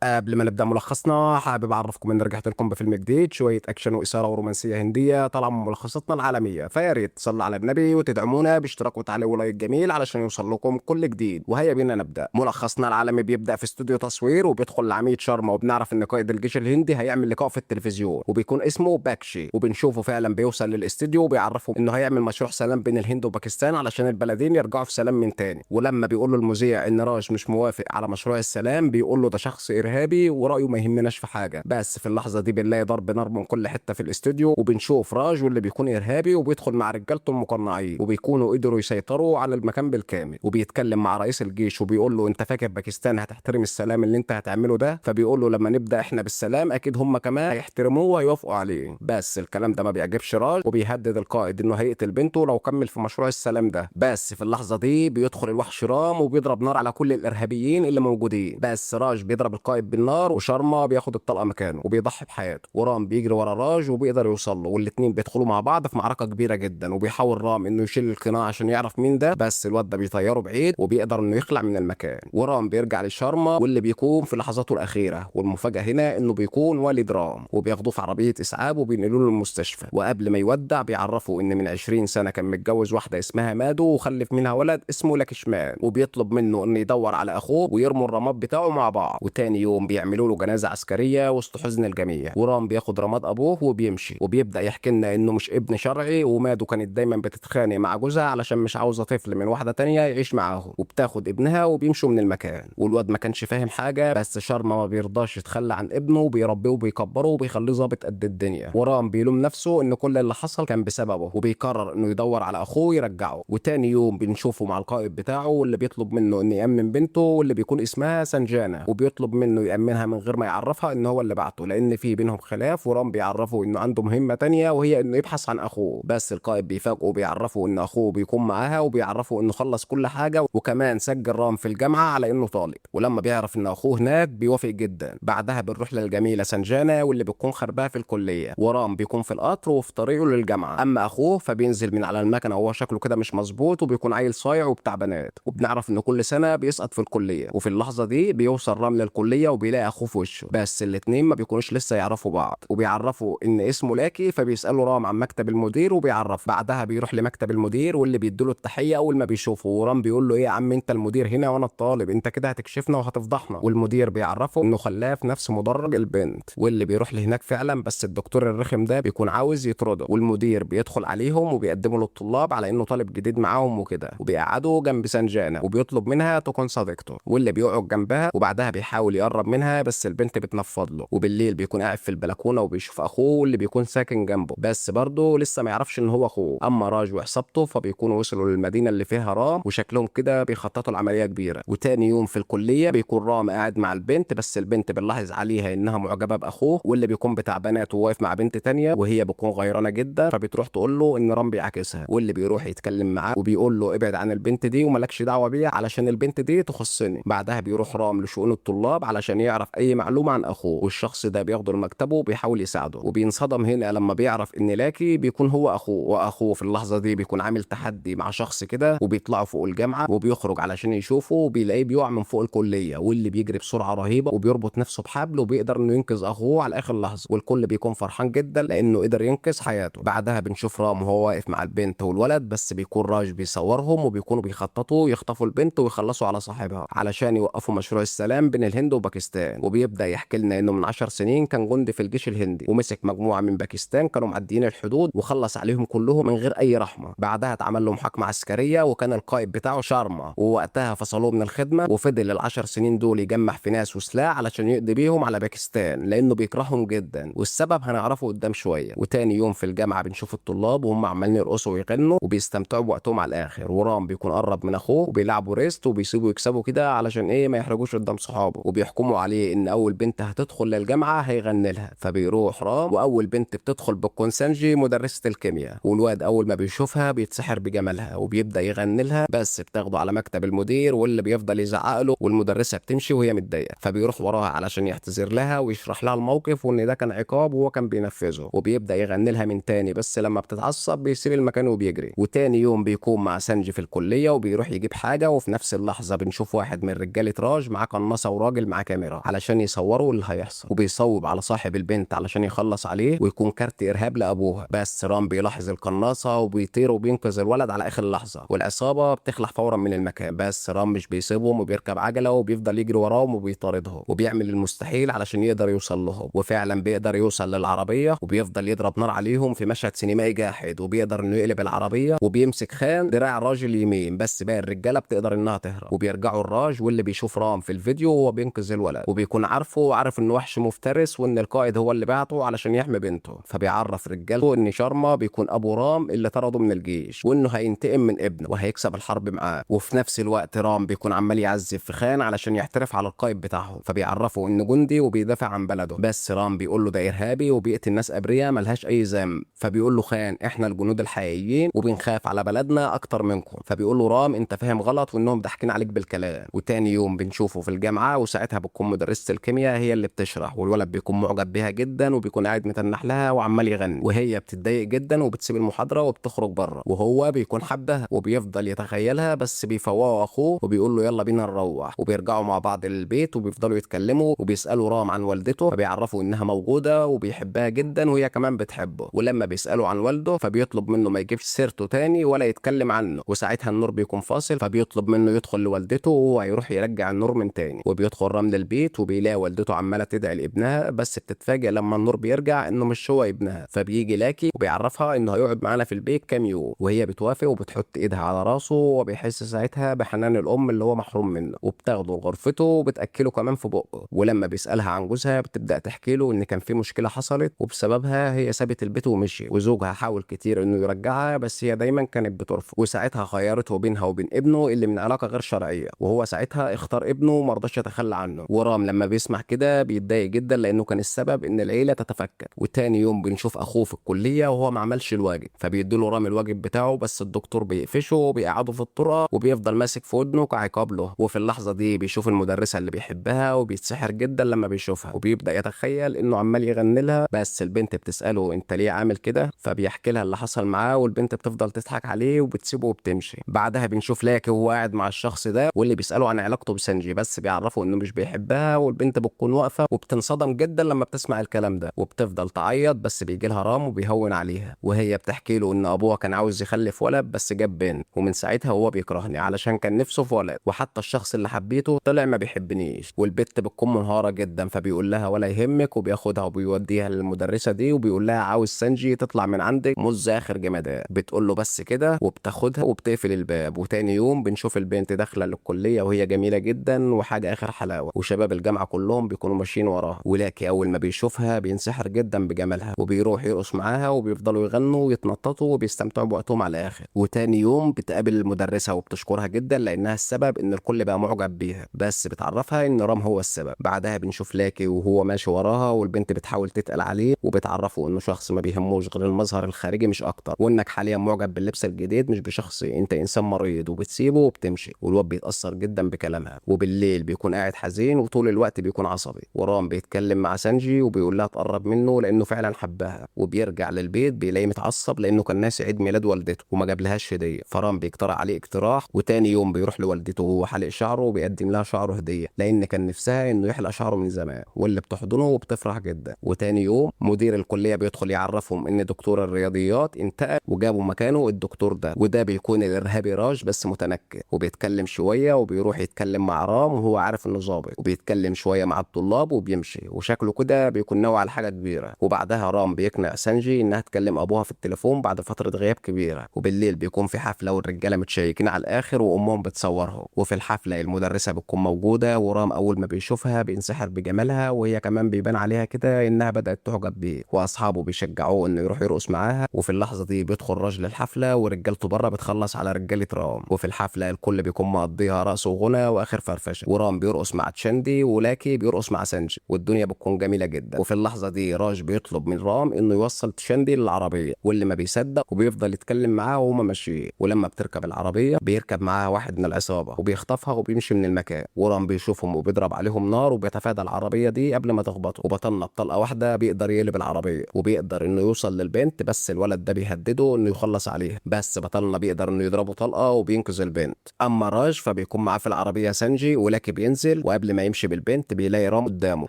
قبل ما نبدأ ملخصنا حابب أعرفكم إن رجعت لكم بفيلم جديد، شوية أكشن وإثارة ورومانسية هندية طالعة من ملخصاتنا العالمية، فيا ريت تصلوا على النبي وتدعمونا باشتراك وتعليق ولايك جميل علشان يوصل لكم كل جديد. وهيا بينا نبدأ. ملخصنا العالمي بيبدأ في استوديو تصوير، وبيدخل العميد شارما، وبنعرف إن قائد الجيش الهندي هيعمل لقاء في التلفزيون وبيكون اسمه باكشي، وبنشوفه فعلا بيوصل للاستوديو وبيعرفه إنه هيعمل مشروع سلام بين الهند وباكستان علشان البلدين يرجعوا في سلام من تاني. ولما بيقول له المذيع إن راج مش موافق على مشروع السلام بيقول له ده شخص إرهابي ورأيه ما يهمناش في حاجه. بس في اللحظه دي بنلاقي ضرب نار من كل حته في الاستوديو، وبنشوف راج واللي بيكون ارهابي وبيدخل مع رجالته المقنعين، وبيكونوا قدروا يسيطروا على المكان بالكامل. وبيتكلم مع رئيس الجيش وبيقول له انت فاكر باكستان هتحترم السلام اللي انت هتعمله ده؟ فبيقول له لما نبدا احنا بالسلام اكيد هم كمان هيحترموه وهيوافقوا عليه. بس الكلام ده ما بيعجبش راج، وبيهدد القائد انه هيقتل بنته لو كمل في مشروع السلام ده. بس في اللحظه دي بيدخل الوحش رام وبيضرب نار على كل الارهابيين اللي موجودين. بس راج بيضرب القائد بالنار وشارما بياخد الطلقه مكانه وبيضحي بحياته، ورام بيجري ورا راج وبيقدر يوصل له، والاتنين بيدخلوا مع بعض في معركه كبيره جدا. وبيحاول رام انه يشيل القناع عشان يعرف مين ده، بس الواد ده بيطيره بعيد وبيقدر انه يخلع من المكان. ورام بيرجع لشارما واللي بيكون في لحظاته الاخيره، والمفاجاه هنا انه بيكون والد رام، وبياخدوه في عربيه اسعاف وبينقلوه له المستشفى. وقبل ما يودع بيعرفوا ان من 20 سنه كان متجوز واحده اسمها مادو وخلف منها ولد اسمه لاكشمان، وبيطلب منه انه يدور على اخوه ويرموا الرماد بتاعه مع بعض. وتاني يوم بيعملوا له جنازه عسكريه وسط حزن الجميع. ورام بياخد رماد ابوه وبيمشي، وبيبدا يحكي لنا انه مش ابن شرعي، ومادو كانت دايما بتتخانق مع جوزها علشان مش عاوزه طفل من واحده تانية يعيش معاهم، وبتاخد ابنها وبيمشوا من المكان. والواد ما كانش فاهم حاجه، بس شارما ما بيرضاش يتخلى عن ابنه وبيربيه وبيكبره وبيخليه ظابط قد الدنيا. ورام بيلوم نفسه ان كل اللي حصل كان بسببه، وبيقرر انه يدور على اخوه يرجعه. وتاني يوم بنشوفه مع القائد بتاعه واللي بيطلب منه انه يامن بنته واللي بيكون اسمها سنجانا، وبيطلب منه يامنها من غير ما يعرفها ان هو اللي بعته، لان في بينهم خلاف. ورام بيعرفه انه عنده مهمه تانية وهي انه يبحث عن اخوه. بس القائد بيفاجئه وبيعرفه ان اخوه بيكون معاها، وبيعرفه انه خلص كل حاجه وكمان سجل رام في الجامعه على انه طالب. ولما بيعرف ان اخوه هناك بيوافق جدا. بعدها بنروح للجميله سنجانا واللي بتكون خربها في الكليه، ورام بيكون في القطر وفي طريقه للجامعه. اما اخوه فبينزل من على المكنه وهو شكله كده مش مظبوط وبيكون عيل صايع وبتاع بنات. وبنعرف ان كل سنه بيسقط في الكليه. وفي اللحظه دي بيوصل رام للكليه وبيلاقي اخوه في وشه، بس الاتنين ما بيكونوش لسه يعرفوا بعض. وبيعرفوا ان اسمه لاكي، فبيسالوا رام عن مكتب المدير وبيعرف. بعدها بيروح لمكتب المدير واللي بيديله التحيه اول ما بيشوفه. ورام بيقول له ايه يا عم انت المدير هنا وانا الطالب، انت كده هتكشفنا وهتفضحنا. والمدير بيعرفه انه خلاه في نفس مدرج البنت، واللي بيروح لهناك فعلا. بس الدكتور الرخم ده بيكون عاوز يطرده، والمدير بيدخل عليهم وبيقدموا للطلاب على انه طالب جديد معاهم وكده، وبيقعدوا جنب سنجانا وبيطلب منها تكون صديقته. واللي بيقعد جنبها وبعدها بيحاول يقرب منها، بس البنت بتنفض له. وبالليل بيكون قاعد في البلكونه وبيشوف اخوه اللي بيكون ساكن جنبه، بس برضه لسه ما يعرفش ان هو اخوه. اما راج وعصابته فبيكونوا وصلوا للمدينه اللي فيها رام، وشكلهم كده بيخططوا لعمليه كبيره. وتاني يوم في الكليه بيكون رام قاعد مع البنت، بس البنت بنلاحظ عليها انها معجبه باخوه، واللي بيكون بتاع بنات وواقف مع بنت تانية، وهي بتكون غيرانه جدا. فبتروح تقول له ان رام بيعاكسها، واللي بيروح يتكلم معاه وبيقول له ابعد عن البنت دي وملكش دعوه بيها علشان البنت دي تخصني. بعدها بيروح رام لشؤون الطلاب علشان يعرف اي معلومه عن اخوه، والشخص ده بياخده لمكتبه وبيحاول يساعده. وبينصدم هنا لما بيعرف ان لاكي بيكون هو اخوه. واخوه في اللحظه دي بيكون عامل تحدي مع شخص كده، وبيطلعوا فوق الجامعه وبيخرج علشان يشوفه، وبيلاقيه بيقع من فوق الكليه، واللي بيجري بسرعه رهيبه وبيربط نفسه بحبل وبيقدر انه ينقذ اخوه على اخر لحظه. والكل بيكون فرحان جدا لانه قدر ينقذ حياته. بعدها بنشوف رام وهو واقف مع البنت والولد، بس بيكون راج بيصورهم وبيكونوا بيخططوا يخطفوا البنت ويخلصوا على صاحبها علشان يوقفوا مشروع السلام بين الهند وباكستان. وبيبدا يحكي لنا انه من 10 سنين كان جندي في الجيش الهندي، ومسك مجموعه من باكستان كانوا معديين الحدود وخلص عليهم كلهم من غير اي رحمه. بعدها اتعمل له محاكمه عسكريه، وكان القائد بتاعه شارما، ووقتها فصلوه من الخدمه. وفضل ال10 سنين دول يجمع في ناس وسلاح علشان يقضي بيهم على باكستان لانه بيكرههم جدا، والسبب هنعرفه قدام شويه. وتاني يوم في الجامعه بنشوف الطلاب وهم عمالين يرقصوا ويغنوا وبيستمتعوا بوقتهم على الاخر. ورام بيكون قرب من اخوه وبيلعبوا ريست وبيسيبوا يكسبوا كده علشان ايه ما يحرجوش قدام صحابه. وبيحكموا عليه ان اول بنت هتدخل للجامعه هيغني لها. فبيروح رام، واول بنت بتدخل بتكون سانجي مدرسه الكيمياء. والواد اول ما بيشوفها بيتسحر بجمالها وبيبدا يغني لها، بس بتاخده على مكتب المدير واللي بيفضل يزعق له. والمدرسه بتمشي وهي متضايقه، فبيروح وراها علشان يعتذر لها ويشرح لها الموقف وان ده كان عقاب وهو كان بينفذه. وبيبدا يغني لها من تاني، بس لما بتتعصب بيسيب المكان وبيجري. وتاني يوم بيكون مع سانجي في الكليه وبيروح يجيب حاجه، وفي نفس اللحظه بنشوف واحد من رجاله راج معاه قناصه وراجل معاه كاميرا علشان يصوروا اللي هيحصل، وبيصوب على صاحب البنت علشان يخلص عليه ويكون كارت ارهاب لابوها. بس رام بيلاحظ القناصه وبيطير وبينقذ الولد على اخر لحظه، والعصابه بتخلع فورا من المكان. بس رام مش بيسيبهم وبيركب عجله وبيفضل يجري وراهم وبيطاردهم وبيعمل المستحيل علشان يقدر يوصل لهم، وفعلا بيقدر يوصل للعربيه وبيفضل يضرب نار عليهم في مشهد سينمائي جاحد، وبيقدر انه يقلب العربيه وبيمسك خان دراع الراجل اليمين، بس باقي الرجاله بتقدر انها تهرب. وبيرجعوا الراج واللي بيشوف رام في الفيديو وهو بينقذ الولد، وبيكون عارفه وعارف انه وحش مفترس وان القائد هو اللي بعته علشان يحمي بنته. فبيعرف رجالته ان شارما بيكون ابو رام اللي طرده من الجيش، وانه هينتقم من ابنه وهيكسب الحرب معاه. وفي نفس الوقت رام بيكون عمال يعذب في خان علشان يعترف على القائد بتاعهم، فبيعرفه انه جندي وبيدافع عن بلده. بس رام بيقول له ده ارهابي وبيقتل ناس ابرياء ملهاش اي ذنب. فبيقول له خان احنا الجنود الحقيقيين وبنخاف على بلدنا اكتر منكم. فبيقول له رام انت فاهم غلط وانهم ضاحكين عليك بالكلام. وتاني يوم بنشوفه في الجامعه، وساعتها بتكون مدرسه الكيمياء هي اللي بتشرح، والولد بيكون معجب بيها جدا وبيكون قاعد متنح لها وعمال يغني، وهي بتتضايق جدا وبتسيب المحاضره وبتخرج بره، وهو بيكون حبها وبيفضل يتخيلها. بس بيفوقه اخوه وبيقول له يلا بينا نروح، وبيرجعوا مع بعض للبيت وبيفضلوا يتكلموا وبيسالوا رام عن والدته، فبيعرفوا انها موجوده وبيحبها جدا وهي كمان بتحبه. ولما بيسالوا عن والده فبيطلب منه ما يجيبش سيرته تاني ولا يتكلم عنه، وساعتها النور بيكون فاصل، فبيطلب منه يدخل لوالدته وهو هيروح يرجع النور من تاني. وبيدخل رام للبيت وبيلاقي والدته عماله تدعي لابنها، بس بتتفاجئ لما النور بيرجع انه مش هو ابنها. فبيجي لاكي وبيعرفها انه هيقعد معانا في البيت كام يوم، وهي بتوافق وبتحط ايدها على راسه، وبيحس ساعتها بحنان الام اللي هو محروم منه، وبتاخده لغرفته وبتاكله كمان في بقه. ولما بيسالها عن جوزها بتبدا تحكي له ان كان في مشكله حصلت وبسببها هي سابت البيت ومشي، وزوجها حاول كتير انه يرجعها بس هي دايما كانت بترفض. وساعتها خيرته بينها وبين ابنه اللي من علاقه غير شرعيه، وهو ساعتها اختار ابنه وما رضاش يتخلى عنه. ورام لما بيسمع كده بيتضايق جدا لانه كان السبب ان العيله تتفكك. وتاني يوم بنشوف اخوه في الكليه وهو ما عملش الواجب، فبيديله رام الواجب بتاعه، بس الدكتور بيقفشه وبيقعده في الطرقه وبيفضل ماسك في ودنه كعقاب له. وفي اللحظه دي بيشوف المدرسه اللي بيحبها وبيتسحر جدا لما بيشوفها، وبيبدا يتخيل انه عمال يغني لها. بس البنت بتساله انت ليه عامل كده، فبيحكي لها اللي حصل معاه، والبنت بتفضل تضحك عليه وبتسيبه وبتمشي. بعدها بنشوف لاكي وهو قاعد مع الشخص ده واللي بيساله عن علاقته بسانجي، بس بيعرفه انه مش بيحبها. والبنت بتكون واقفه وبتنصدم جدا لما بتسمع الكلام ده وبتفضل تعيط، بس بيجي لها رام وبيهون عليها، وهي بتحكي له ان ابوها كان عاوز يخلف ولد بس جاب بنت، ومن ساعتها هو بيكرهني علشان كان نفسه في ولد، وحتى الشخص اللي حبيته طلع ما بيحبنيش. والبت بتكون منهاره جدا، فبيقول لها ولا يهمك، وبياخدها وبيوديها للمدرسه دي وبيقول لها عاوز سانجي تطلع من عندك مز اخر جمدان. بتقول له بس كده وبتاخدها وبتقفل الباب. وتاني يوم بنشوف البنت داخله للكليه وهي جميله جدا وحاجه اخر حلاوه، وشباب الجامعه كلهم بيكونوا ماشيين وراها. ولاكي اول ما بيشوفها بينسحر جدا بجمالها وبيروح يرقص معاها وبيفضلوا يغنوا ويتنططوا وبيستمتعوا بوقتهم على الاخر. وتاني يوم بتقابل المدرسه وبتشكرها جدا لانها السبب ان الكل بقى معجب بيها، بس بتعرفها ان رام هو السبب. بعدها بنشوف لاكي وهو ماشي وراها والبنت بتحاول تتقل عليه وبتعرفه انه شخص ما بيهموش غير المظهر الخارجي مش اكتر، وانك حاليا معجب باللبس الجديد مش بشخصي، انت انسان مريض، وبتسيبه وبتمشي. والواد بيتاثر جدا بكلامها، وبالليل بيكون قاعد حزين وطول الوقت بيكون عصبي. ورام بيتكلم مع سانجي وبيقول لها تقرب منه لانه فعلا حبها، وبيرجع للبيت بيلاقيه متعصب لانه كان ناسي عيد ميلاد والدته وما جابلهاش هديه. فرام بيقترح عليه اقتراح، وتاني يوم بيروح لوالدته وهو حالق شعره وبيقدم لها شعره هديه لان كان نفسها انه يحلق شعره من زمان، واللي بتحضنه وبتفرح جدا. وتاني يوم مدير الكليه بيدخل يعرفهم ان دكتور الرياضيات انتقل وجابوا مكانه الدكتور ده، وده بيكون الارهابي راج بس متنكر، وبيتكلم شويه وبيروح يتكلم مع رام وهو عارف انه ظابط، وبيتكلم شويه مع الطلاب وبيمشي، وشكله كده بيكون ناوي على حاجه كبيره. وبعدها رام بيقنع سانجي انها تكلم ابوها في التليفون بعد فتره غياب كبيره. وبالليل بيكون في حفله والرجاله متشيكين على الاخر وامهم بتصورهم، وفي الحفله المدرسه بتكون موجوده، ورام اول ما بيشوفها بينسحر بجمالها، وهي كمان بيبان عليها كده انها بدات تعجب بيه، واصحابه بيشجعوه انه يروح يرقص معاها. وفي اللحظه دي بيدخل راجل الحفله ورجالته بره بتخلص على رجاله رام، وفي الحفله الكل بيكون مقضيها رقص وغنى واخر فرفشه، ورام بيرقص مع تشاندي ولاكي بيرقص مع سانجي، والدنيا بتكون جميله جدا. وفي اللحظه دي راج بيطلب من رام انه يوصل تشاندي للعربيه، واللي ما بيصدق وبيفضل يتكلم معاه وهما ماشيين. ولما بتركب العربيه بيركب معاها واحد من العصابه وبيخطفها وبيمشي من المكان، ورام بيشوفهم وبيضرب عليهم نار وبيتفادى العربيه دي قبل ما تخبطه، وبطلنا بطلقه واحده بيقدر يقلب العربيه وبيقدر انه يوصل للبنت، بس الولد ده بيهدده انه يخلص عليها، بس بطلنا بيقدر انه يضربه طلقه وبينقذ البنت. اما راج فبيكون معاه في العربيه سانجي، ولاكي بينزل وقبل ما يمشي بالبنت بيلاقي رام قدامه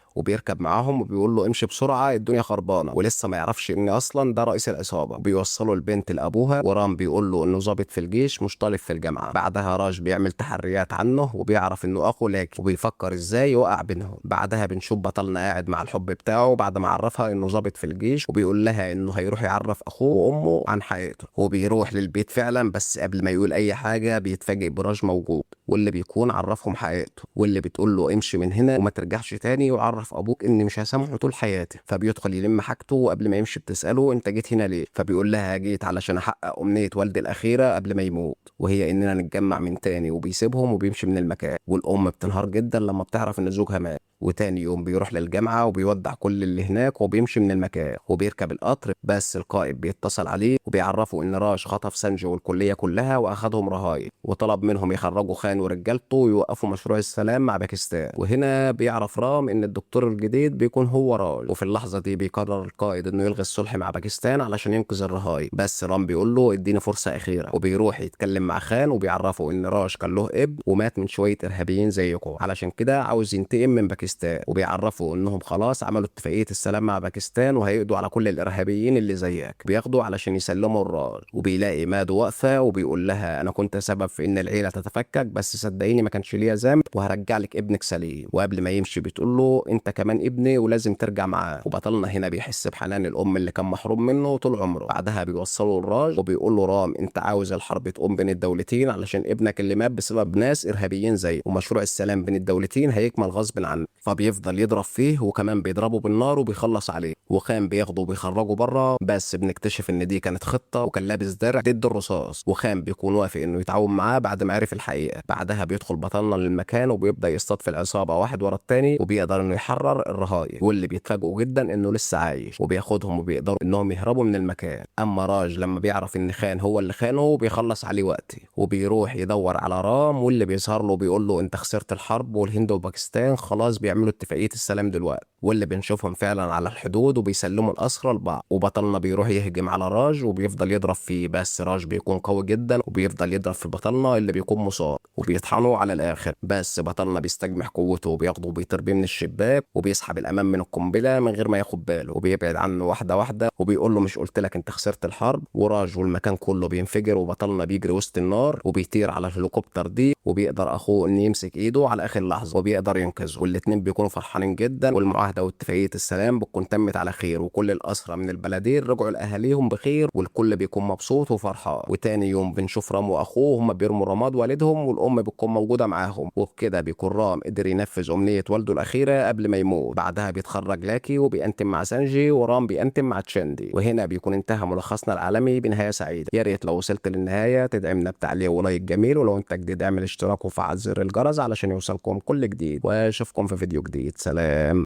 وبيركب معاهم وبيقول له امشي بسرعه الدنيا خربانه، ولسه ما يعرفش ان اصلا ده رئيس العصابه. بيوصلوا البنت لابوها ورام بيقول له انه ضابط في الجيش مش طالب في الجامعه. بعدها راج بيعمل تحريات عنه وبيعرف انه اخو لاكي وبيفكر ازاي يوقع بينهم. بعدها بنشوف بطلنا قاعد مع الحب بتاعه بعد ما عرفها انه ضابط في الجيش، وبيقول لها انه هيروح يعرف اخوه وامه عن حياته. وبيروح للبيت فعلا، بس قبل ما يقول اي حاجه بيتفاجئ براج موجود واللي بيكون عرفهم حياته، واللي بتقول له امشي من هنا وما ترجعش تاني وعرف ابوك اني مش هسامحه طول حياتي. فبيدخل يلم حاجته وقبل ما يمشي بتساله انت جيت هنا ليه؟ فبيقول لها جيت علشان احقق امنيه والدي الاخيره قبل ما يموت، وهي اننا نتجمع من تاني. وبيسيبهم وبيمشي من المكان، والام بتنهار جدا لما بتعرف ان زوجها مات. وتاني يوم بيروح للجامعة وبيودع كل اللي هناك وبيمشي من المكان وبيركب القطر، بس القائد بيتصل عليه وبيعرفه ان راج خطف سانجي والكلية كلها واخدهم رهاين، وطلب منهم يخرجوا خان ورجالته ويوقفوا مشروع السلام مع باكستان. وهنا بيعرف رام ان الدكتور الجديد بيكون هو راج، وفي اللحظة دي بيقرر القائد انه يلغي الصلح مع باكستان علشان ينقذ الرهاين. بس رام بيقول له اديني فرصة اخيرة، وبيروح يتكلم مع خان وبيعرفه ان راج كان له ابن ومات من شوية ارهابيين زيكم، علشان كده عاوز ينتقم من باكستان. وبيعرفوا انهم خلاص عملوا اتفاقيه السلام مع باكستان وهيقضوا على كل الارهابيين اللي زيك. بياخدوا علشان يسلموا الراج، وبيلاقي مادو واقفه وبيقول لها انا كنت سبب في ان العيله تتفكك، بس صدقيني ما كانش ليا ذنب وهرجع لك ابنك سليم. وقبل ما يمشي بتقول له انت كمان ابني ولازم ترجع معاه. وبطلنا هنا بيحس بحنان الام اللي كان محروم منه طول عمره. بعدها بيوصلوا الراج وبيقول له رام انت عاوز الحرب تقوم بين الدولتين علشان ابنك اللي مات بسبب ناس ارهابيين زيه، ومشروع السلام بين الدولتين هيكمل غصب عنك. فبيفضل يضرب فيه وكمان بيضربه بالنار وبيخلص عليه، وخان بياخده وبيخرجه بره. بس بنكتشف ان دي كانت خطه وكان لابس درع ضد الرصاص، وخان بيكون وافق انه يتعاون معاه بعد ما عرف الحقيقه. بعدها بيدخل بطلنا للمكان وبيبدا يصطاد في العصابه واحد ورا التاني، وبيقدر انه يحرر الرهاين، واللي بيتفاجئوا جدا انه لسه عايش وبياخدهم وبيقدروا انهم يهربوا من المكان. اما راج لما بيعرف ان خان هو اللي خانه بيخلص عليه وقتي وبيروح يدور على رام، واللي بيظهر له بيقول له انت خسرت الحرب والهند وباكستان خلاص بيعملوا اتفاقيه السلام دلوقتي. واللي بنشوفهم فعلا على الحدود وبيسلموا الاسرى لبعض. وبطلنا بيروح يهجم على راج وبيفضل يضرب فيه، بس راج بيكون قوي جدا وبيفضل يضرب في بطلنا اللي بيكون مصاب وبيطحنه على الاخر. بس بطلنا بيستجمع قوته وبياخده وبيطير بيه من الشباك وبيسحب الامان من القنبله من غير ما ياخد باله، وبيبعد عنه واحده واحده وبيقول له مش قلت لك انت خسرت الحرب. وراج والمكان كله بينفجر وبطلنا بيجري وسط النار وبيطير على الهليكوبتر دي، وبيقدر اخوه ان يمسك ايده على اخر لحظه وبيقدر ينقذه. والاتنين بيكونوا فرحانين جدا، والمعاهده واتفاقيه السلام بتكون تمت على خير، وكل الاسرى من البلدين رجعوا لاهاليهم بخير، والكل بيكون مبسوط وفرحان. وتاني يوم بنشوف رام واخوه هما بيرموا رماد والدهم والام بتكون موجوده معاهم، وبكده بيكون رام قدر ينفذ امنيه والده الاخيره قبل ما يموت. بعدها بيتخرج لاكي وبينتم مع سانجي، ورام بينتم مع تشاندي. وهنا بيكون انتهى ملخصنا العالمي بنهايه سعيده. يا ريت لو وصلت للنهايه تدعمنا بتعليق ولايك جميل، ولو انت جديد اعمل اشتراك وفعل زر الجرس علشان يوصلكم كل جديد، واشوفكم في فيديو جديد. سلام.